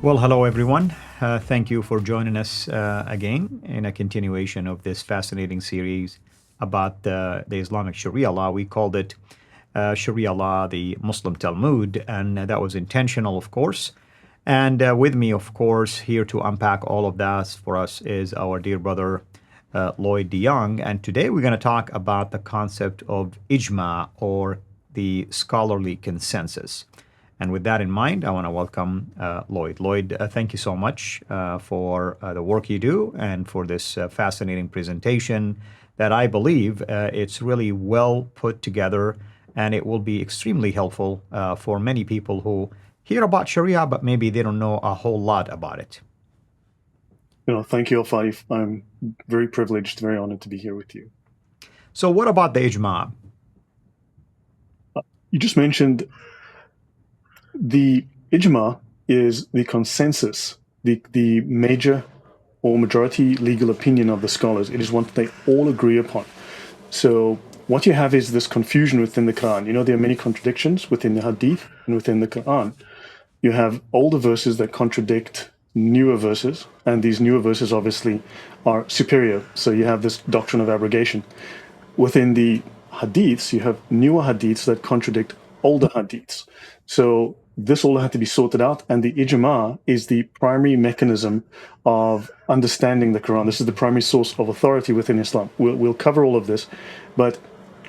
Well, hello everyone. Thank you for joining us again in a continuation of this fascinating series about the Islamic Sharia law. We called it Sharia law, the Muslim Talmud, and that was intentional, of course. And with me, of course, here to unpack all of that for us is our dear brother Lloyd De Jongh. And today we're going to talk about the concept of Ijma, or the scholarly consensus. And with that in mind, I want to welcome Lloyd. Lloyd, thank you so much for the work you do and for this fascinating presentation that I believe it's really well put together, and it will be extremely helpful for many people who hear about Sharia, but maybe they don't know a whole lot about it. Thank you, Fadi. I'm very privileged, very honored to be here with you. So what about the Ijma? You just mentioned the Ijma is the consensus, the major or majority legal opinion of the scholars. It is one that they all agree upon. So what you have is this confusion within the Quran. There are many contradictions within the Hadith and within the Quran. You have older verses that contradict newer verses, and these newer verses obviously are superior. So you have this doctrine of abrogation. Within the Hadiths, you have newer Hadiths that contradict older Hadiths. So this all had to be sorted out, and the Ijma is the primary mechanism of understanding the Quran. This is the primary source of authority within Islam. We'll cover all of this, but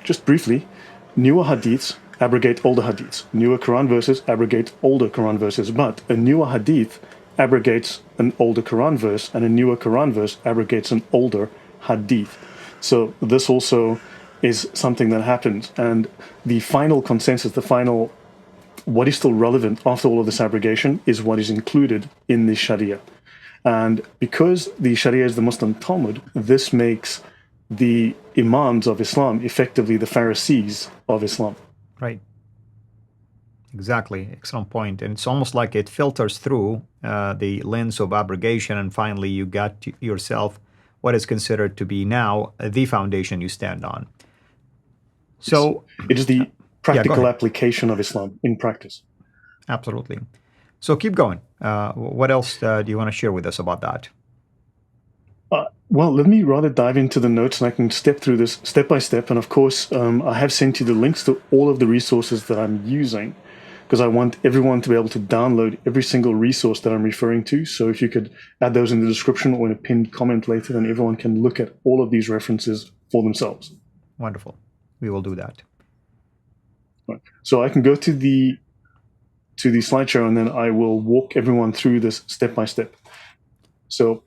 just briefly, newer Hadiths abrogate older Hadiths. Newer Quran verses abrogate older Quran verses, but a newer Hadith abrogates an older Quran verse, and a newer Quran verse abrogates an older Hadith. So this also is something that happens, and the final consensus, what is still relevant after all of this abrogation is what is included in the Sharia. And because the Sharia is the Muslim Talmud, this makes the Imams of Islam effectively the Pharisees of Islam. Right. Exactly. Excellent point. And it's almost like it filters through the lens of abrogation, and finally you got yourself what is considered to be now the foundation you stand on. So it is the practical yeah, application of Islam in practice. Absolutely. So keep going. What else do you want to share with us about that? Well, let me rather dive into the notes, and I can step through this step by step. And of course, I have sent you the links to all of the resources that I'm using, because I want everyone to be able to download every single resource that I'm referring to. So if you could add those in the description or in a pinned comment later, then everyone can look at all of these references for themselves. Wonderful. We will do that. Right. So I can go to the slideshow, and then I will walk everyone through this step by step. So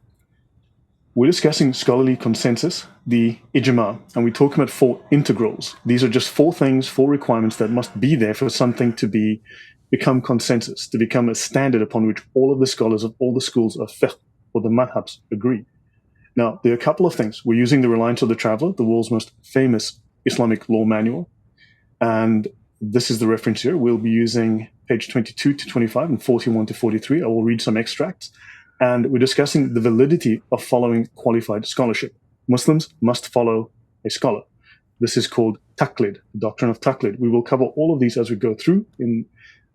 we're discussing scholarly consensus, the Ijma, and we're talking about 4 integrals. These are just 4 things, 4 requirements that must be there for something to become consensus, to become a standard upon which all of the scholars of all the schools of fiqh, or the madhabs, agree. Now, there are a couple of things. We're using the Reliance of the Traveler, the world's most famous Islamic law manual, and this is the reference here. We'll be using page 22 to 25 and 41 to 43. I will read some extracts. And we're discussing the validity of following qualified scholarship. Muslims must follow a scholar. This is called taqlid, the doctrine of taqlid. We will cover all of these as we go through in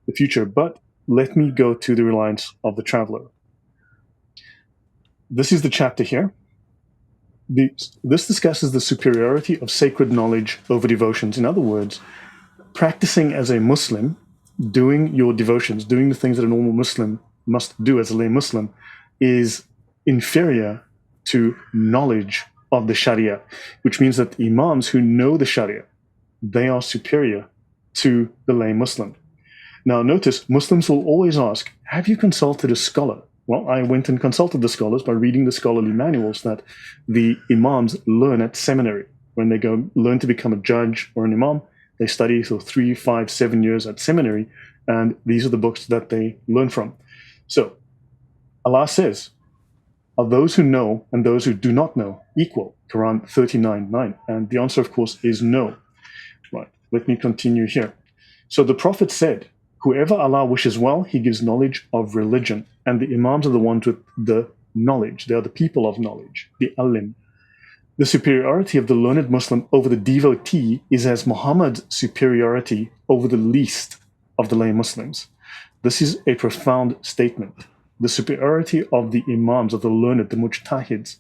the future, but let me go to the Reliance of the Traveler. This is the chapter here. This discusses the superiority of sacred knowledge over devotions. In other words, practicing as a Muslim, doing your devotions, doing the things that a normal Muslim must do as a lay Muslim, is inferior to knowledge of the Sharia, which means that the Imams who know the Sharia, they are superior to the lay Muslim. Now notice, Muslims will always ask, have you consulted a scholar? Well, I went and consulted the scholars by reading the scholarly manuals that the Imams learn at seminary. When they go learn to become a judge or an Imam, they study for 3, 5, 7 years at seminary, and these are the books that they learn from. So Allah says, are those who know and those who do not know equal? Quran 39:9. And the answer, of course, is no. Right, let me continue here. So the Prophet said, whoever Allah wishes well, he gives knowledge of religion. And the Imams are the ones with the knowledge. They are the people of knowledge, the alim. The superiority of the learned Muslim over the devotee is as Muhammad's superiority over the least of the lay Muslims. This is a profound statement. the superiority of the imams, of the learned, the mujtahids,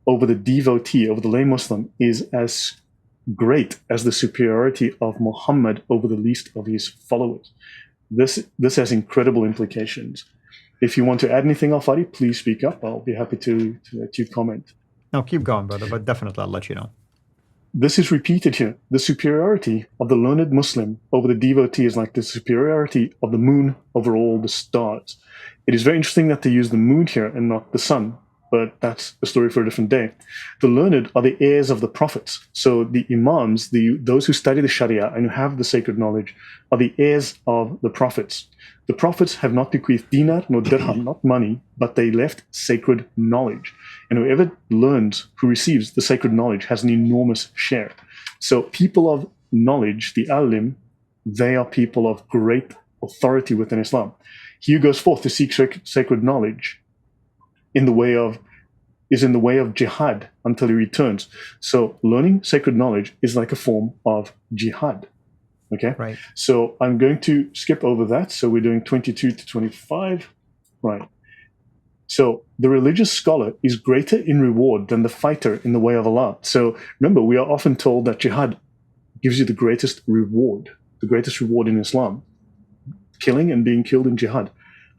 over the devotee, over the lay Muslim, is as great as the superiority of Muhammad over the least of his followers. This has incredible implications. If you want to add anything, Fadi, please speak up. I'll be happy to let you comment. No, keep going, brother, but definitely I'll let you know. This is repeated here. The superiority of the learned Muslim over the devotee is like the superiority of the moon over all the stars. It is very interesting that they use the moon here and not the sun, but that's a story for a different day. The learned are the heirs of the prophets. So the imams, those who study the Sharia and who have the sacred knowledge, are the heirs of the prophets. The prophets have not bequeathed dinar nor dirham, not money, but they left sacred knowledge. And whoever learns, who receives the sacred knowledge, has an enormous share. So people of knowledge, the alim, they are people of great authority within Islam. He who goes forth to seek sacred knowledge is in the way of jihad until he returns. So learning sacred knowledge is like a form of jihad. Okay? Right. So I'm going to skip over that. So we're doing 22 to 25. Right. So the religious scholar is greater in reward than the fighter in the way of Allah. So remember, we are often told that jihad gives you the greatest reward in Islam, killing and being killed in jihad.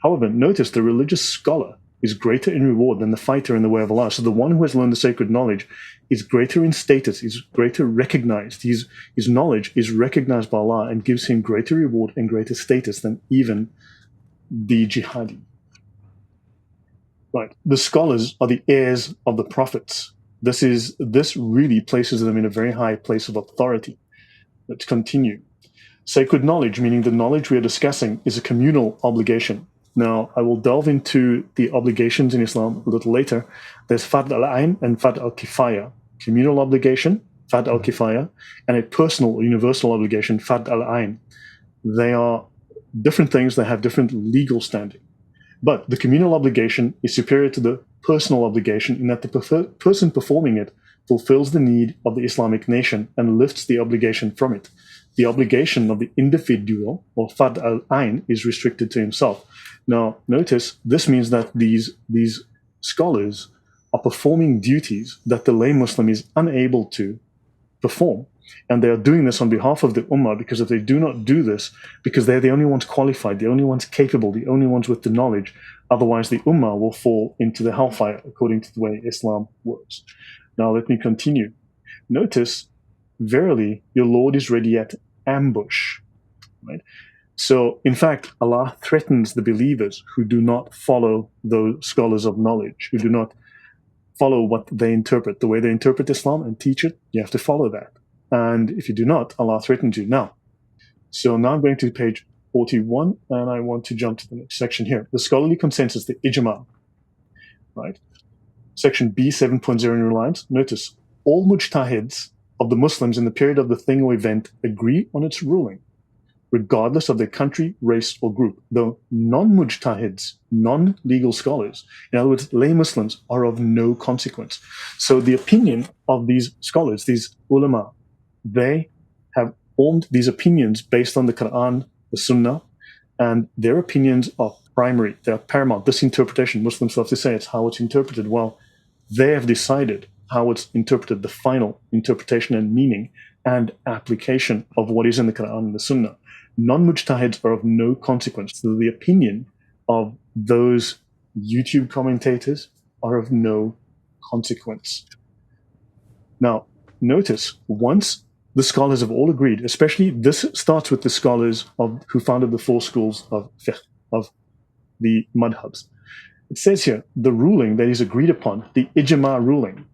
However, notice the religious scholar is greater in reward than the fighter in the way of Allah. So the one who has learned the sacred knowledge is greater in status, is greater recognized. His knowledge is recognized by Allah and gives him greater reward and greater status than even the jihadi. Right. The scholars are the heirs of the prophets. This really places them in a very high place of authority. Let's continue. Sacred knowledge, meaning the knowledge we are discussing, is a communal obligation. Now, I will delve into the obligations in Islam a little later. There's Fard al-Ain and Fard al-Kifaya. Communal obligation, Fard al-Kifaya, and a personal or universal obligation, Fard al-Ain. They are different things that have different legal standing. But the communal obligation is superior to the personal obligation in that the person performing it fulfills the need of the Islamic nation and lifts the obligation from it. The obligation of the individual, or Fard al-Ain, is restricted to himself. Now, notice this means that these scholars are performing duties that the lay Muslim is unable to perform. And they are doing this on behalf of the Ummah, because if they do not do this, because they're the only ones qualified, the only ones capable, the only ones with the knowledge, otherwise the Ummah will fall into the hellfire, according to the way Islam works. Now, let me continue. Notice, verily, your Lord is ready at ambush. Right? So, in fact, Allah threatens the believers who do not follow those scholars of knowledge, who do not follow what they interpret, the way they interpret Islam and teach it. You have to follow that. And if you do not, Allah threatens you. Now, so now I'm going to page 41, and I want to jump to the next section here. The scholarly consensus, the Ijma, right? Section B 7.0 in Reliance. Notice, all mujtahids of the Muslims in the period of the thing or event agree on its ruling, regardless of their country, race, or group, though non-mujtahids, non-legal scholars, in other words, lay Muslims, are of no consequence. So the opinion of these scholars, these ulama, they have formed these opinions based on the Quran, the Sunnah, and their opinions are primary, they are paramount. This interpretation, Muslims love to say it's how it's interpreted. Well, they have decided how it's interpreted, the final interpretation and meaning and application of what is in the Quran and the Sunnah. Non-mujtahids are of no consequence. So the opinion of those YouTube commentators are of no consequence. Now, notice, once the scholars have all agreed, especially this starts with the scholars who founded the four schools of fiqh, of the madhabs. It says here, the ruling that is agreed upon, the ijma ruling,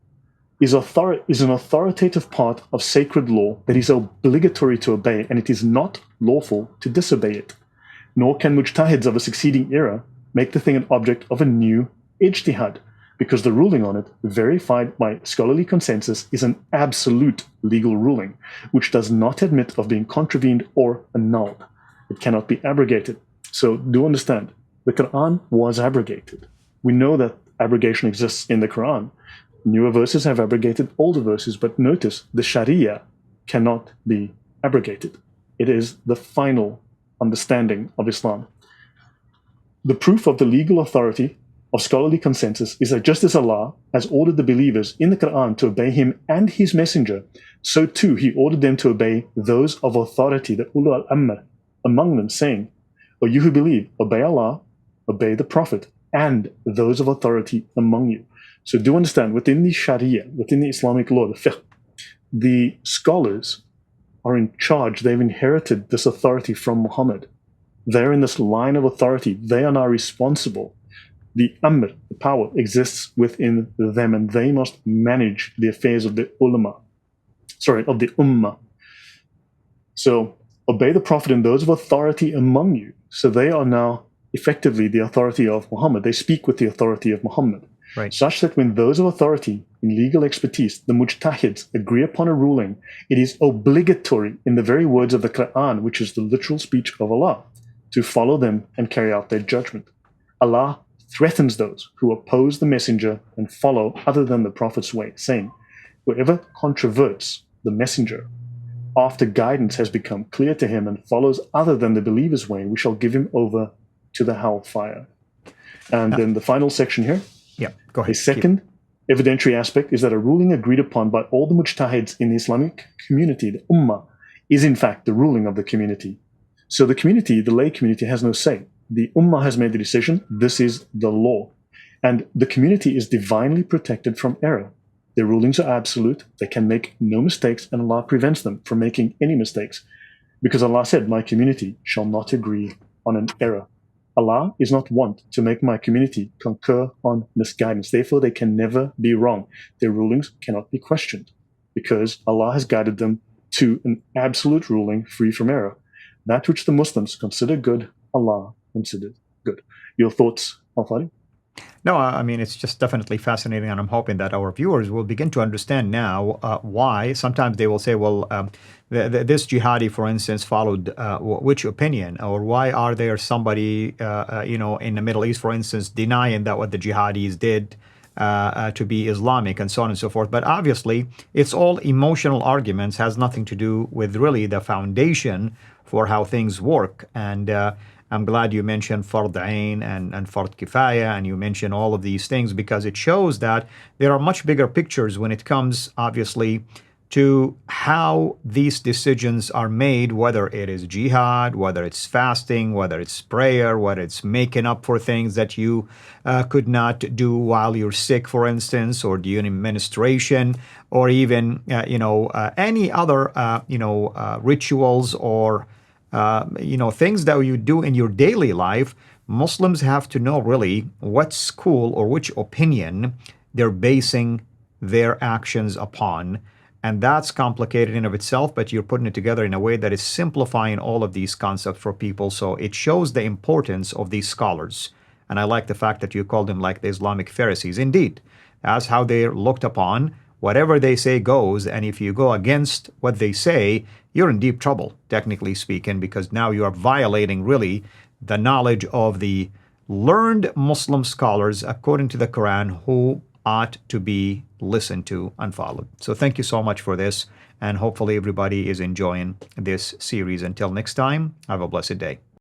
is an authoritative part of sacred law that is obligatory to obey, and it is not lawful to disobey it. Nor can mujtahids of a succeeding era make the thing an object of a new ijtihad, because the ruling on it, verified by scholarly consensus, is an absolute legal ruling, which does not admit of being contravened or annulled. It cannot be abrogated. So do understand, the Quran was abrogated. We know that abrogation exists in the Quran. Newer verses have abrogated older verses, but notice the Sharia cannot be abrogated. It is the final understanding of Islam. The proof of the legal authority of scholarly consensus is that just as Allah has ordered the believers in the Quran to obey Him and His Messenger, so too He ordered them to obey those of authority, the Ulul al-Amr, among them, saying, O you who believe, obey Allah, obey the Prophet, and those of authority among you. So do understand, within the Sharia, within the Islamic law, the Fiqh, the scholars are in charge. They've inherited this authority from Muhammad. They're in this line of authority. They are now responsible. The Amr, the power, exists within them, and they must manage the affairs of the ulama, of the ummah. So obey the Prophet and those of authority among you. So they are now effectively the authority of Muhammad. They speak with the authority of Muhammad. Right. Such that when those of authority in legal expertise, the mujtahids, agree upon a ruling, it is obligatory, in the very words of the Quran, which is the literal speech of Allah, to follow them and carry out their judgment. Allah threatens those who oppose the messenger and follow other than the Prophet's way, saying, whoever controverts the messenger after guidance has become clear to him and follows other than the believer's way, we shall give him over to the hellfire. And then the final section here. Yeah, go ahead. A second evidentiary aspect is that a ruling agreed upon by all the mujtahids in the Islamic community, the ummah, is in fact the ruling of the community. So the community, the lay community, has no say. The ummah has made the decision. This is the law. And the community is divinely protected from error. Their rulings are absolute. They can make no mistakes, and Allah prevents them from making any mistakes. Because Allah said, my community shall not agree on an error. Allah is not wont to make my community concur on misguidance. Therefore, they can never be wrong. Their rulings cannot be questioned because Allah has guided them to an absolute ruling free from error. That which the Muslims consider good, Allah considers good. Your thoughts, Al-Fadi? No, I mean, it's just definitely fascinating, and I'm hoping that our viewers will begin to understand now why. Sometimes they will say, well, this jihadi, for instance, followed which opinion? Or why are there somebody, in the Middle East, for instance, denying that what the jihadis did to be Islamic and so on and so forth? But obviously, it's all emotional arguments, has nothing to do with really the foundation for how things work. And I'm glad you mentioned Fard Ain and Fard Kifaya, and you mentioned all of these things because it shows that there are much bigger pictures when it comes, obviously, to how these decisions are made, whether it is jihad, whether it's fasting, whether it's prayer, whether it's making up for things that you could not do while you're sick, for instance, or during menstruation, or even, any other, rituals or things that you do in your daily life. Muslims have to know really what school or which opinion they're basing their actions upon. And that's complicated in of itself, but you're putting it together in a way that is simplifying all of these concepts for people. So it shows the importance of these scholars. And I like the fact that you called them like the Islamic Pharisees. Indeed, that's how they're looked upon. Whatever they say goes, and if you go against what they say, you're in deep trouble, technically speaking, because now you are violating really the knowledge of the learned Muslim scholars, according to the Quran, who ought to be listened to and followed. So thank you so much for this, and hopefully everybody is enjoying this series. Until next time, have a blessed day.